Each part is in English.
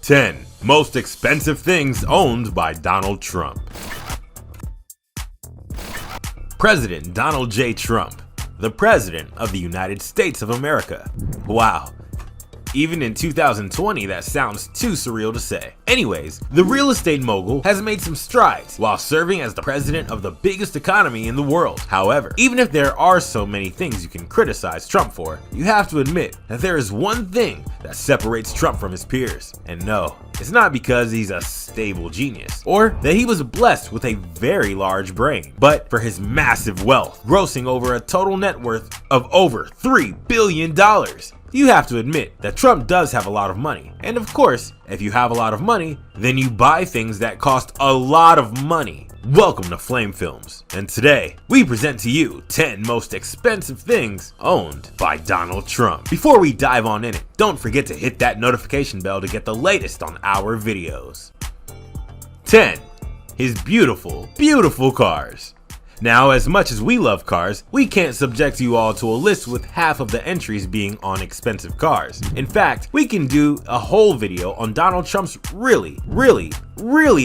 10 Most Expensive Things Owned by Donald Trump. President Donald J. Trump, the President of the United States of America. Wow. Even in 2020, that sounds too surreal to say. Anyways, the real estate mogul has made some strides while serving as the president of the biggest economy in the world. However, even if there are so many things you can criticize Trump for, you have to admit that there is one thing that separates Trump from his peers. And no, it's not because he's a stable genius or that he was blessed with a very large brain, but for his massive wealth, grossing over a total net worth of over $3 billion. You have to admit that Trump does have a lot of money. And of course, if you have a lot of money, then you buy things that cost a lot of money. Welcome to Flame Films, and today we present to you 10 most expensive things owned by Donald Trump. Before we dive on in it, don't forget to hit that notification bell to get the latest on our videos. 10. His beautiful, beautiful cars. Now, as much as we love cars, we can't subject you all to a list with half of the entries being on expensive cars. In fact, we can do a whole video on Donald Trump's really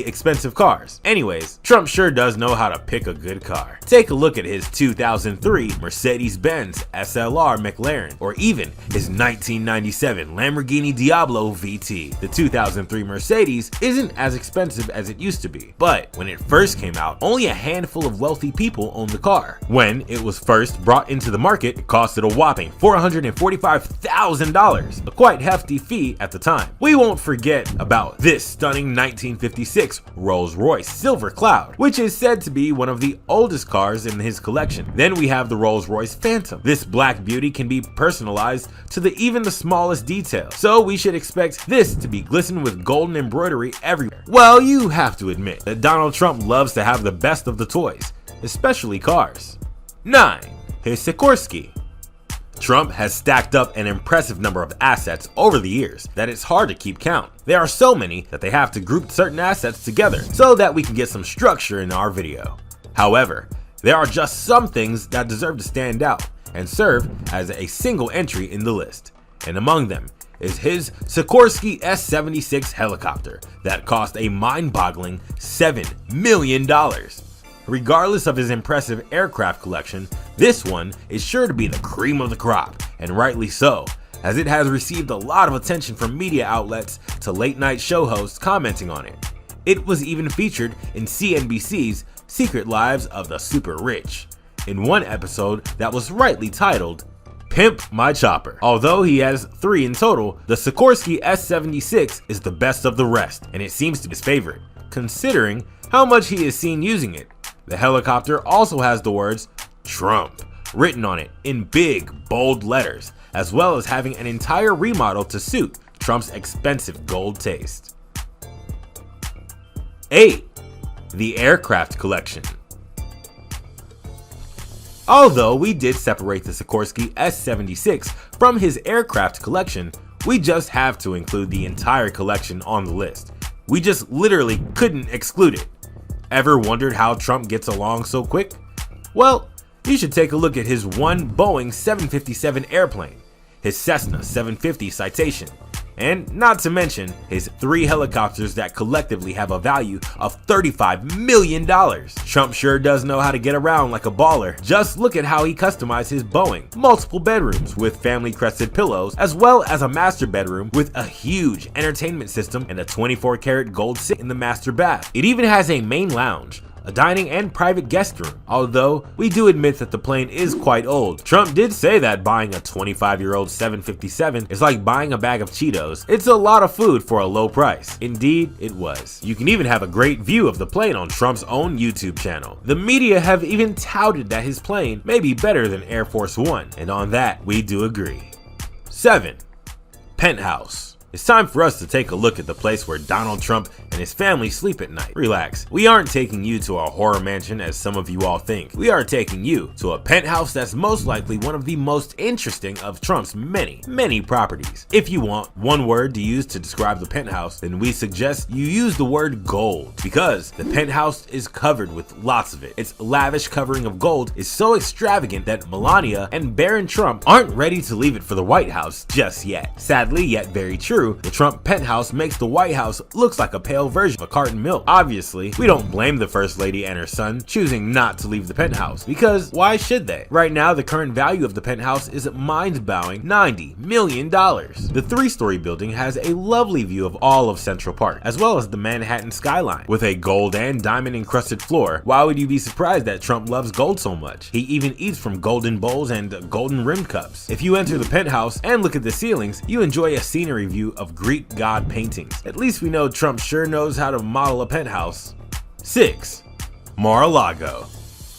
expensive cars. Anyways, Trump sure does know how to pick a good car. Take a look at his 2003 Mercedes-Benz SLR McLaren, or even his 1997 Lamborghini Diablo VT. The 2003 Mercedes isn't as expensive as it used to be, but when it first came out, only a handful of wealthy people owned the car. When it was first brought into the market, it costed a whopping $445,000, a quite hefty fee at the time. We won't forget about this stunning 1956 Rolls-Royce Silver Cloud, which is said to be one of the oldest cars in his collection. Then we have the Rolls-Royce Phantom. This black beauty can be personalized to even the smallest detail, so we should expect this to be glistened with golden embroidery everywhere. Well, you have to admit that Donald Trump loves to have the best of the toys, especially cars. 9. His Sikorsky. Trump has stacked up an impressive number of assets over the years that it's hard to keep count. There are so many that they have to group certain assets together so that we can get some structure in our video. However, there are just some things that deserve to stand out and serve as a single entry in the list. And among them is his Sikorsky S-76 helicopter that cost a mind-boggling $7 million. Regardless of his impressive aircraft collection, this one is sure to be the cream of the crop, and rightly so, as it has received a lot of attention from media outlets to late-night show hosts commenting on it. It was even featured in CNBC's Secret Lives of the Super Rich, in one episode that was rightly titled, Pimp My Chopper. Although he has 3 in total, the Sikorsky S-76 is the best of the rest, and it seems to be his favorite, considering how much he is seen using it. The helicopter also has the words Trump written on it in big, bold letters, as well as having an entire remodel to suit Trump's expensive gold taste. 8. The aircraft collection. Although we did separate the Sikorsky S-76 from his aircraft collection, we just have to include the entire collection on the list. We just literally couldn't exclude it. Ever wondered how Trump gets along so quick? Well, you should take a look at his one Boeing 757 airplane, his Cessna 750 Citation, and not to mention his 3 helicopters that collectively have a value of $35 million. Trump sure does know how to get around like a baller. Just look at how he customized his Boeing. Multiple bedrooms with family crested pillows, as well as a master bedroom with a huge entertainment system and a 24-karat gold sink in the master bath. It even has a main lounge, a dining and private guest room. Although we do admit that the plane is quite old. Trump did say that buying a 25-year-old 757 is like buying a bag of Cheetos. It's a lot of food for a low price. Indeed, it was. You can even have a great view of the plane on Trump's own YouTube channel. The media have even touted that his plane may be better than Air Force One, and on that, we do agree. 7. Penthouse. It's time for us to take a look at the place where Donald Trump and his family sleep at night. Relax, we aren't taking you to a horror mansion as some of you all think. We are taking you to a penthouse that's most likely one of the most interesting of Trump's many properties. If you want one word to use to describe the penthouse, then we suggest you use the word gold, because the penthouse is covered with lots of it. Its lavish covering of gold is so extravagant that Melania and Barron Trump aren't ready to leave it for the White House just yet. Sadly, yet very true, true, the Trump penthouse makes the White House look like a pale version of a carton milk. Obviously, we don't blame the First Lady and her son choosing not to leave the penthouse, because why should they? Right now, the current value of the penthouse is mind-bowing $90 million. The three-story building has a lovely view of all of Central Park, as well as the Manhattan skyline, with a gold and diamond-encrusted floor. Why would you be surprised that Trump loves gold so much? He even eats from golden bowls and golden rimmed cups. If you enter the penthouse and look at the ceilings, you enjoy a scenery view of Greek god paintings. At least we know Trump sure knows how to model a penthouse. 6. Mar-A-Lago.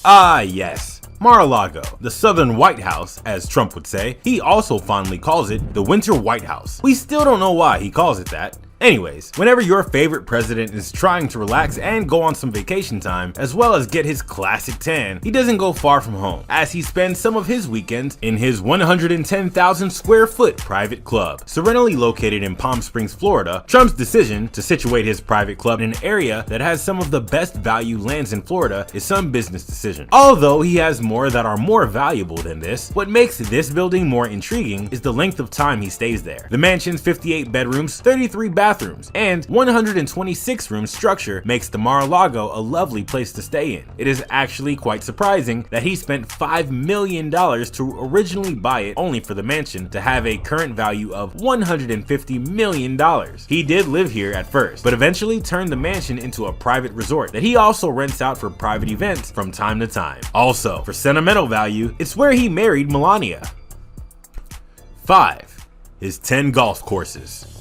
Ah yes, Mar-A-Lago, the Southern White House, as Trump would say. He also fondly calls it the Winter White House. We still don't know why he calls it that. Anyways, whenever your favorite president is trying to relax and go on some vacation time, as well as get his classic tan, he doesn't go far from home, as he spends some of his weekends in his 110,000 square foot private club. Serenely located in Palm Springs, Florida, Trump's decision to situate his private club in an area that has some of the best value lands in Florida is some business decision. Although he has more that are more valuable than this, what makes this building more intriguing is the length of time he stays there. The mansion's 58 bedrooms, 33 bathrooms, and 126 room structure makes the Mar-A-Lago a lovely place to stay in. It is actually quite surprising that he spent $5 million to originally buy it, only for the mansion to have a current value of $150 million. He did live here at first, but eventually turned the mansion into a private resort that he also rents out for private events from time to time. Also, for sentimental value, it's where he married Melania. 5. His 10 golf courses.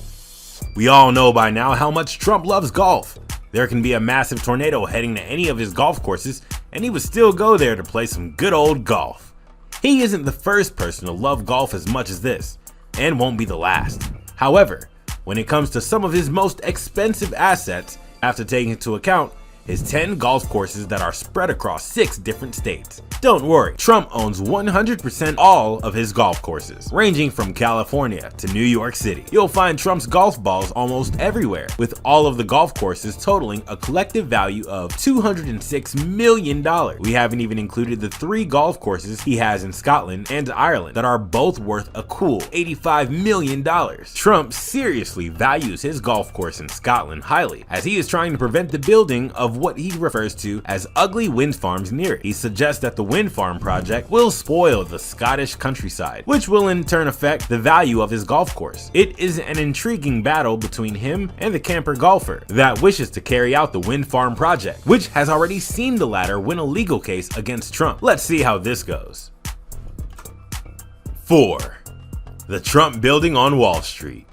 We all know by now how much Trump loves golf. There can be a massive tornado heading to any of his golf courses, and he would still go there to play some good old golf. He isn't the first person to love golf as much as this, and won't be the last. However, when it comes to some of his most expensive assets, after taking into account his 10 golf courses that are spread across 6 different states. Don't worry, Trump owns 100% all of his golf courses, ranging from California to New York City. You'll find Trump's golf balls almost everywhere, with all of the golf courses totaling a collective value of $206 million. We haven't even included the 3 golf courses he has in Scotland and Ireland that are both worth a cool $85 million. Trump seriously values his golf course in Scotland highly, as he is trying to prevent the building of what he refers to as ugly wind farms near it. He suggests that the wind farm project will spoil the Scottish countryside, which will in turn affect the value of his golf course. It is an intriguing battle between him and the camper golfer that wishes to carry out the wind farm project, which has already seen the latter win a legal case against Trump. Let's see how this goes. 4. The Trump Building on Wall Street.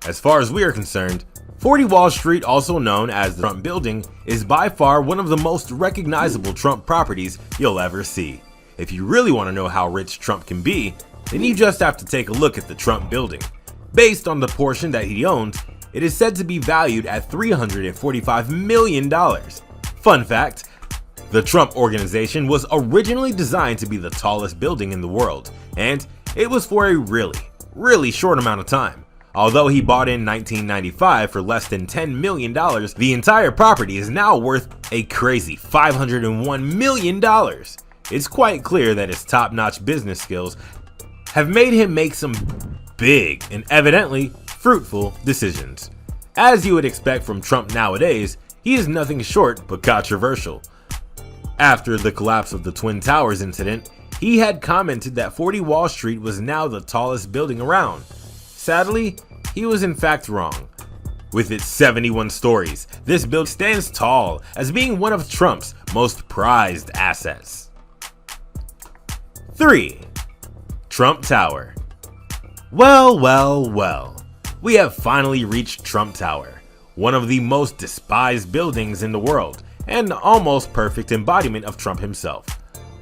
As far as we are concerned, 40 Wall Street, also known as the Trump Building, is by far one of the most recognizable Trump properties you'll ever see. If you really want to know how rich Trump can be, then you just have to take a look at the Trump Building. Based on the portion that he owns, it is said to be valued at $345 million. Fun fact, the Trump Organization was originally designed to be the tallest building in the world, and it was for a really short amount of time. Although he bought in 1995 for less than $10 million, the entire property is now worth a crazy $501 million. It's quite clear that his top-notch business skills have made him make some big and evidently fruitful decisions. As you would expect from Trump nowadays, he is nothing short but controversial. After the collapse of the Twin Towers incident, he had commented that 40 Wall Street was now the tallest building around. Sadly, he was in fact wrong. With its 71 stories, this building stands tall as being one of Trump's most prized assets. 3. Trump Tower. Well. We have finally reached Trump Tower, one of the most despised buildings in the world, and almost perfect embodiment of Trump himself.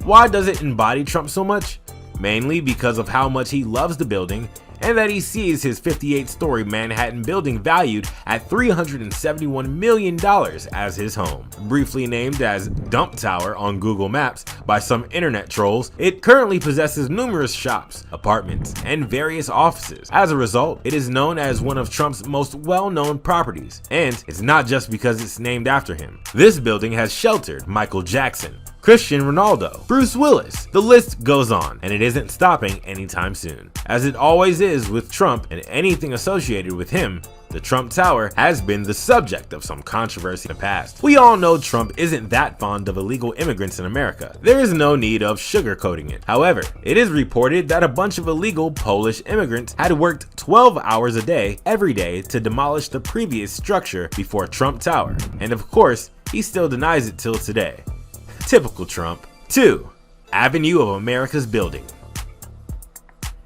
Why does it embody Trump so much? Mainly because of how much he loves the building, and that he sees his 58-story Manhattan building valued at $371 million as his home. Briefly named as Dump Tower on Google Maps by some internet trolls, it currently possesses numerous shops, apartments, and various offices. As a result, it is known as one of Trump's most well-known properties, and it's not just because it's named after him. This building has sheltered Michael Jackson, Cristiano Ronaldo, Bruce Willis. The list goes on, and it isn't stopping anytime soon. As it always is with Trump and anything associated with him, the Trump Tower has been the subject of some controversy in the past. We all know Trump isn't that fond of illegal immigrants in America. There is no need of sugarcoating it. However, it is reported that a bunch of illegal Polish immigrants had worked 12 hours a day every day to demolish the previous structure before Trump Tower. And of course, he still denies it till today. Typical Trump. 2. Avenue of America's building.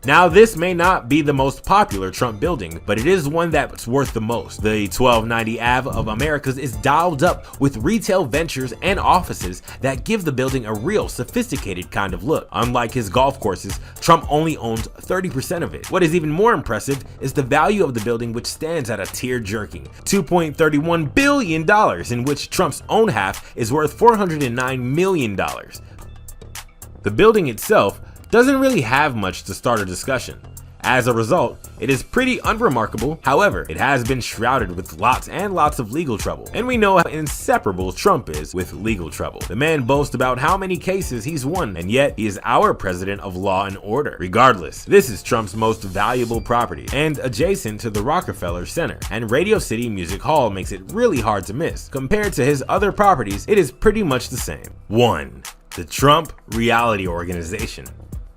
Now, this may not be the most popular Trump building, but it is one that's worth the most. The 1290 Ave of Americas is dialed up with retail ventures and offices that give the building a real sophisticated kind of look. Unlike his golf courses, Trump only owns 30% of it. What is even more impressive is the value of the building, which stands at a tear-jerking $2.31 billion, in which Trump's own half is worth $409 million. The building itself doesn't really have much to start a discussion. As a result, it is pretty unremarkable. However, it has been shrouded with lots and lots of legal trouble, and we know how inseparable Trump is with legal trouble. The man boasts about how many cases he's won, and yet he is our president of law and order. Regardless, this is Trump's most valuable property, and adjacent to the Rockefeller Center, and Radio City Music Hall makes it really hard to miss. Compared to his other properties, it is pretty much the same. 1. The Trump Reality Organization.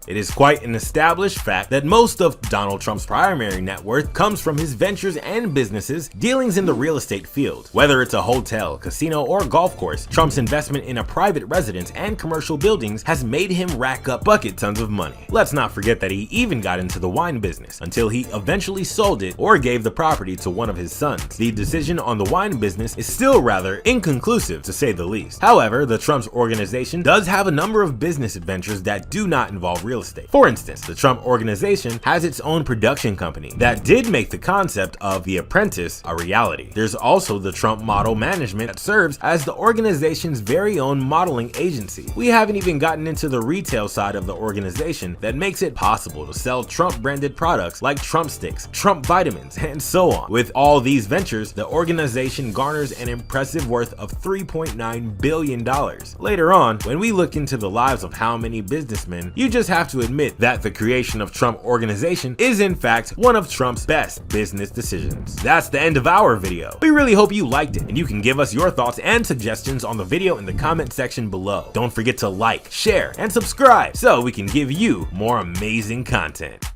It is quite an established fact that most of Donald Trump's primary net worth comes from his ventures and businesses dealings in the real estate field. Whether it's a hotel, casino, or golf course, Trump's investment in a private residence and commercial buildings has made him rack up bucket tons of money. Let's not forget that he even got into the wine business until he eventually sold it or gave the property to one of his sons. The decision on the wine business is still rather inconclusive, to say the least. However, the Trump's organization does have a number of business adventures that do not involve real estate. For instance, the Trump Organization has its own production company that did make the concept of The Apprentice a reality. There's also the Trump Model Management that serves as the organization's very own modeling agency. We haven't even gotten into the retail side of the organization that makes it possible to sell Trump branded products like Trump Sticks, Trump Vitamins, and so on. With all these ventures, the organization garners an impressive worth of $3.9 billion. Later on, when we look into the lives of how many businessmen, you just have to admit that the creation of Trump Organization is in fact one of Trump's best business decisions. That's the end of our video. We really hope you liked it, and you can give us your thoughts and suggestions on the video in the comment section below. Don't forget to like, share, and subscribe so we can give you more amazing content.